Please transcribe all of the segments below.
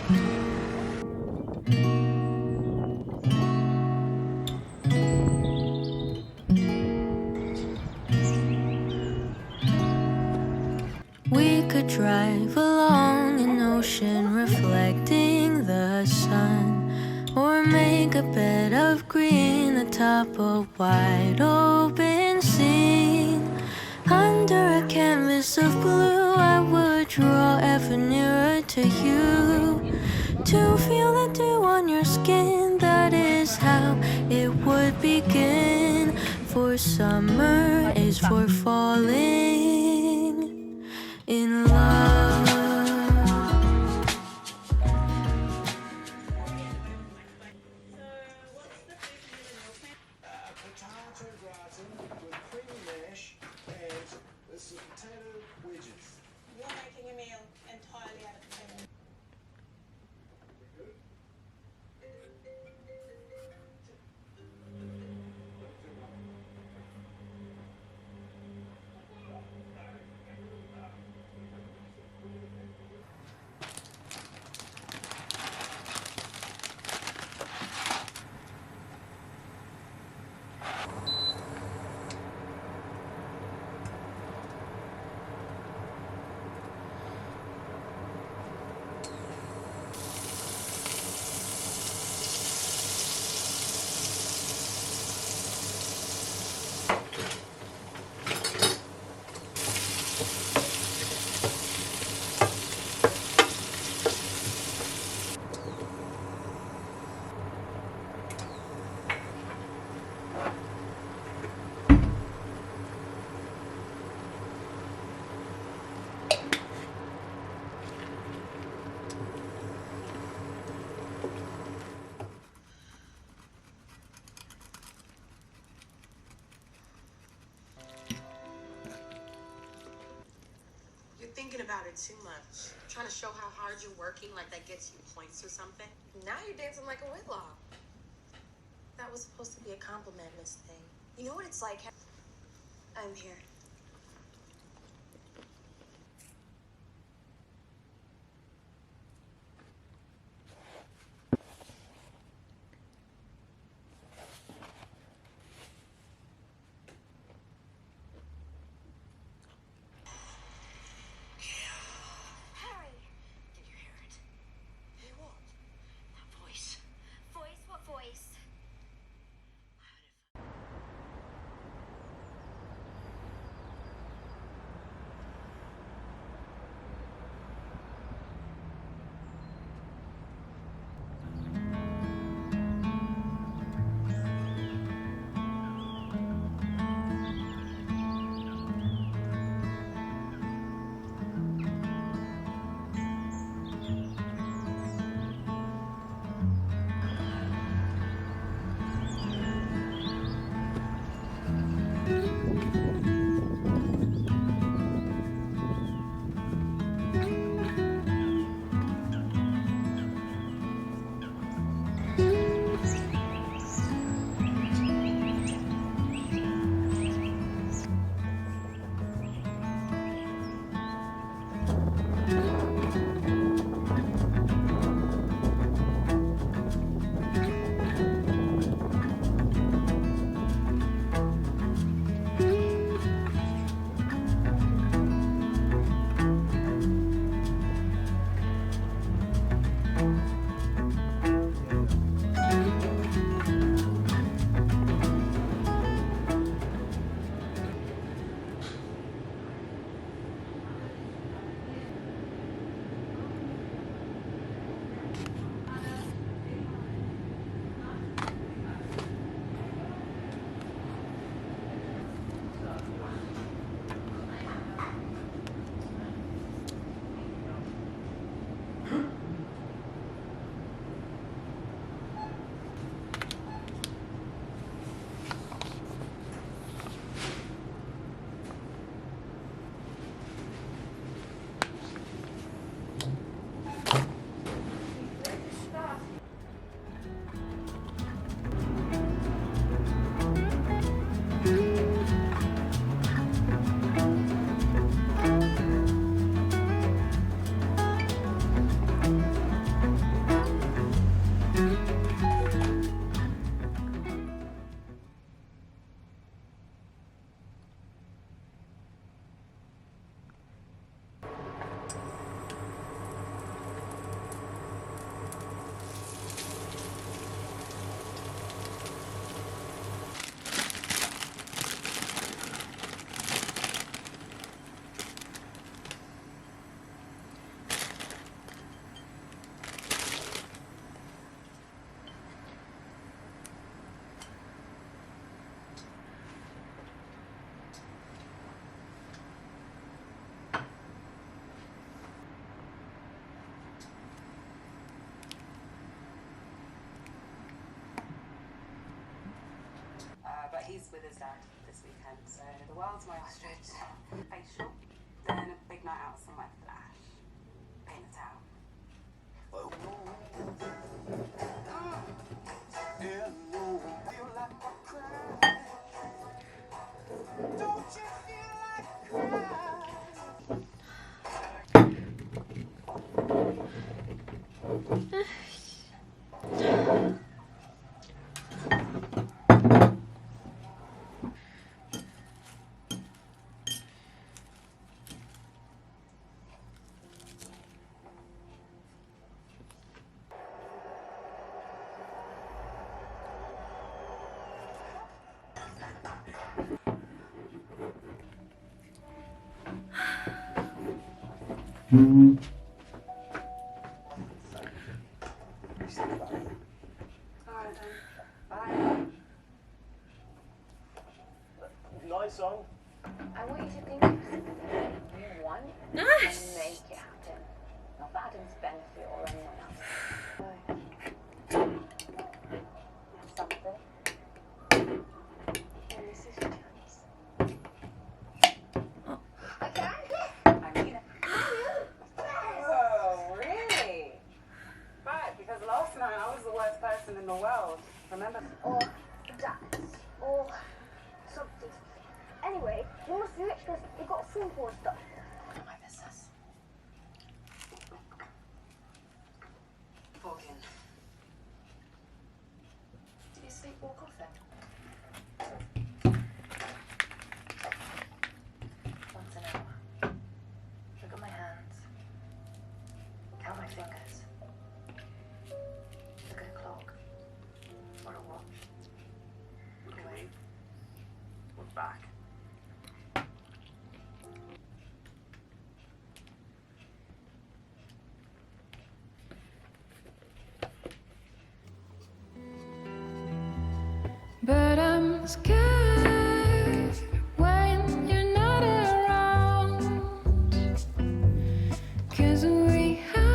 We could drive along an ocean reflecting the sun, or make a bed of green atop a wide open scene. Under a canvas of blue, I would draw ever nearer to you, to feel the dew on your skin. That is how it would begin. For summer is for falling in love. Potato gratin with creamy mash and some potato wedges. You're making a meal entirely out of potato. Thinking about it too much. Trying to show how hard you're working, like that gets you points or something. Now you're dancing like a whitlaw. That was supposed to be a compliment, Miss Thing. You know what it's like? I'm here. Voice. he's with his dad this weekend, so the world's my ostrich. Facial, then a big night out somewhere flash. Paint the town. Don't you feel like crying? Alright then. Bye. Nice song. I want you to think of something you want and make it happen. Not for Adam's benefit or anyone else. Something. And this is your chance. Okay. I mean it. Whoa, really? Right, because last night I was the worst person in the world. Remember? Or dance. Or something. Anyway, we must do it because we've got food for stuff. My business. Morgan. Did you sleepwalk off then? Once an hour. Look at my hands. Count my fingers. Look at a clock. Or a watch. Can we? We're back. But I'm scared when you're not around, 'cause we have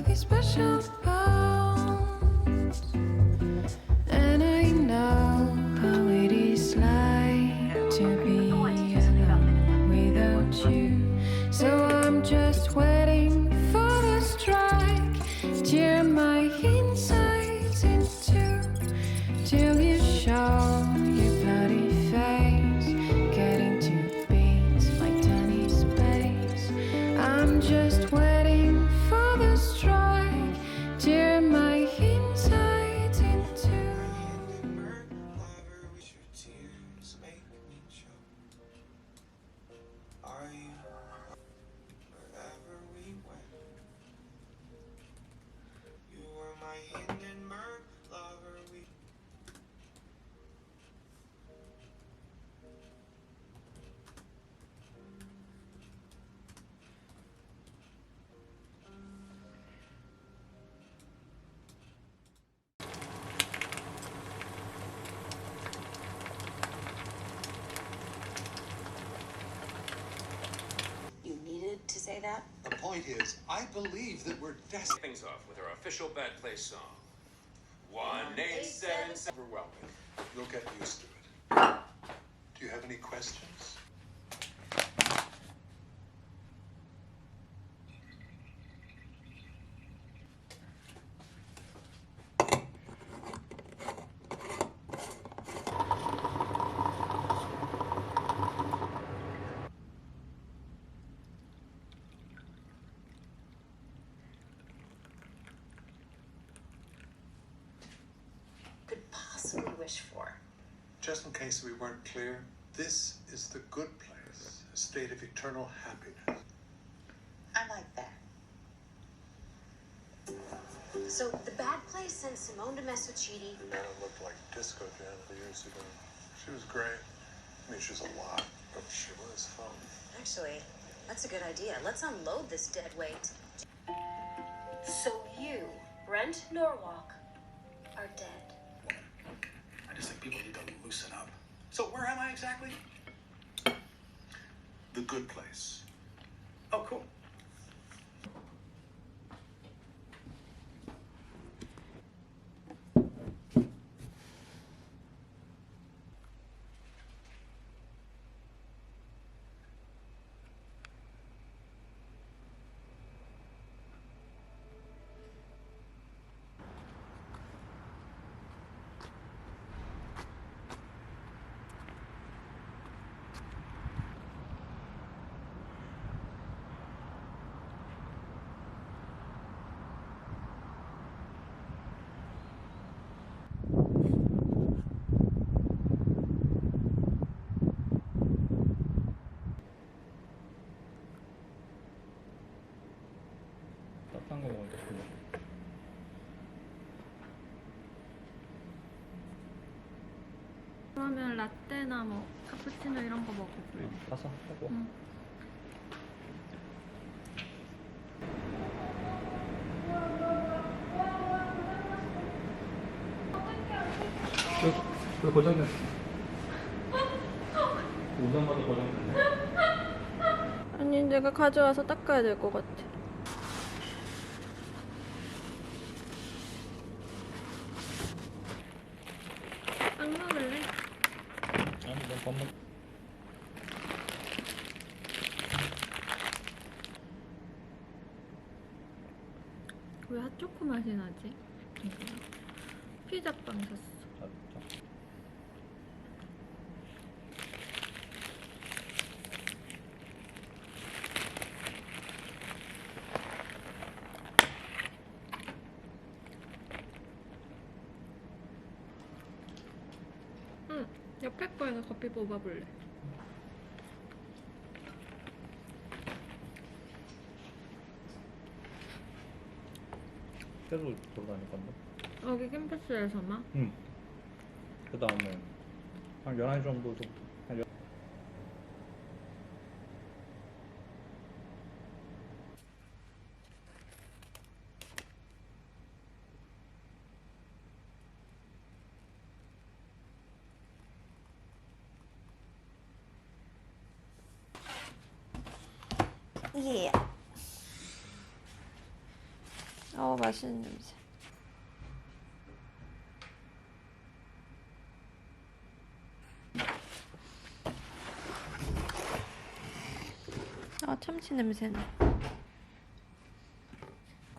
these special bonds, and I know how it is like to be alone without you. So I'm just waiting for the strike, tear my insides into, till you show your bloody face, getting to beats like tiny space. I'm just waiting for the strike, tear my insides into. Lover, with your tears make me choke. Are you wherever we went? You were my Hindenburg lover. We You needed to say that? The point is, I believe that we're destined. Things off with our official Bad Place song. 1877. Overwhelming. You'll get used to it. Do you have any questions? Could possibly wish for. Just in case we weren't clear, this is the good place, a state of eternal happiness. I like that. So the Bad Place sent Simone de Messucci. Nana looked like Disco Janet years ago. She was great. I mean, she was a lot, but she was fun. Actually, that's a good idea. Let's unload this dead weight. So you, Brent Norwalk, are dead. I just think people need to loosen up. So where am I exactly? The good place. Oh, cool. 딴 거 먹을 때 그거. 그러면 라떼나 뭐 카푸치노 이런 거 먹을래. 가서 하고. 응. 왜 고장났어? 오자마자 고장났네. 아니 내가 가져와서 닦아야 될 것 같아. 빵 먹을래? 아니 넌밥 먹. 왜 핫초코 맛이 나지? 피자빵 샀어. 응, 옆에 거에서 커피 뽑아볼래. 계속 돌아다닐 건데. 여기 캠퍼스에서만? 응. 그 다음에 한 11시 정도도 한 예. 맛있는 냄새. 참치 냄새나.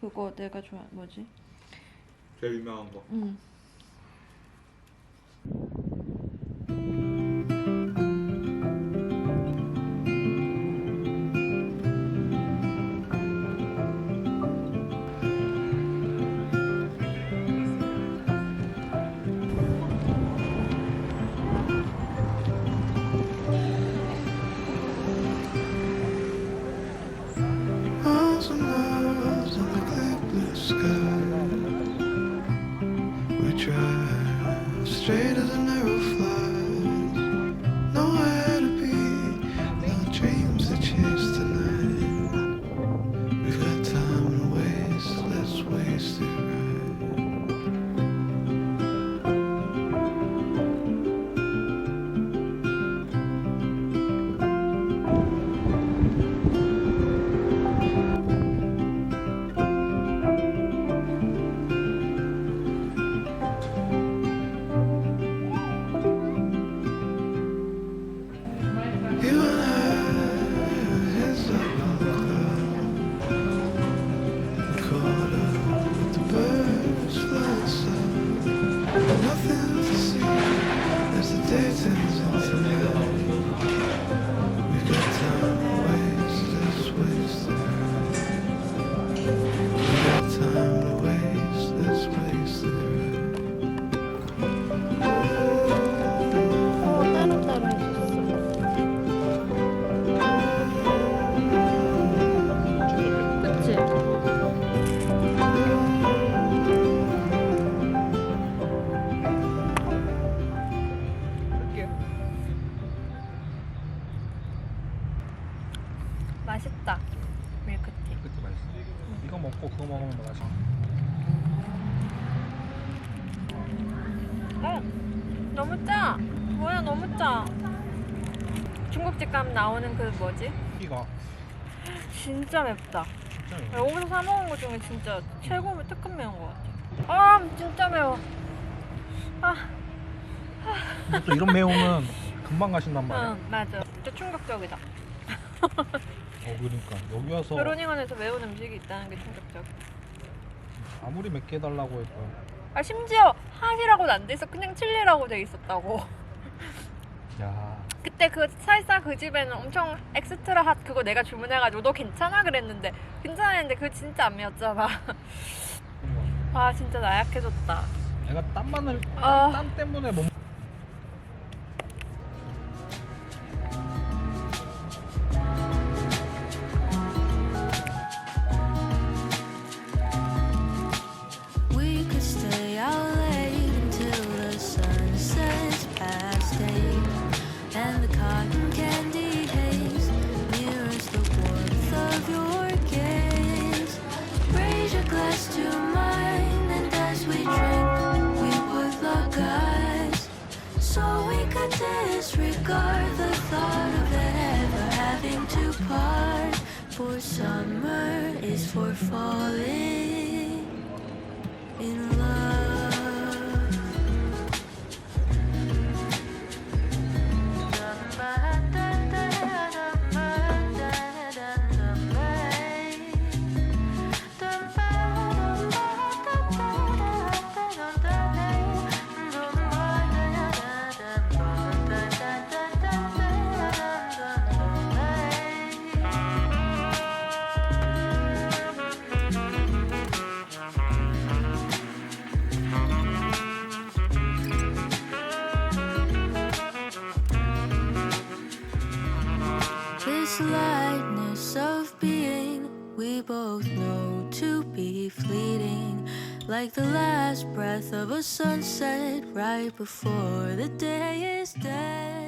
그거 내가 뭐지? 제일 유명한 거. 응. Straight as a narrow flight, nowhere to be, no dreams to chase tonight. We've got time to waste, let's waste it 맛있다. 밀크티. 그때 맛있어. 이거 먹고 그거 먹으면 더 맛있어. 너무 짜. 뭐야 너무 짜. 중국집 가면 나오는 그 뭐지? 이거 진짜 맵다. 진짜 매워. 여기서 사 먹은 것 중에 진짜 최고 특급 매운 것 같아. 진짜 매워. 또 이런 매우면 금방 가신단 말이야. 응 맞아. 진짜 충격적이다. 그러니까 여기 와서 그로닝원에서 매운 음식이 있다는 게 충격적. 아무리 맵게 해달라고 해도. 심지어 핫이라고도 안 돼 있어. 그냥 칠리라고 돼 있었다고. 야. 그때 그 살사 그 집에는 엄청 엑스트라 핫 그거 내가 주문해가지고 너 괜찮아 그랬는데 괜찮았는데 그거 진짜 안 매웠잖아. 진짜 나약해졌다. 내가 땀 때문에 못. for summer is for falling in love. This lightness of being, we both know to be fleeting, like the last breath of a sunset right before the day is dead.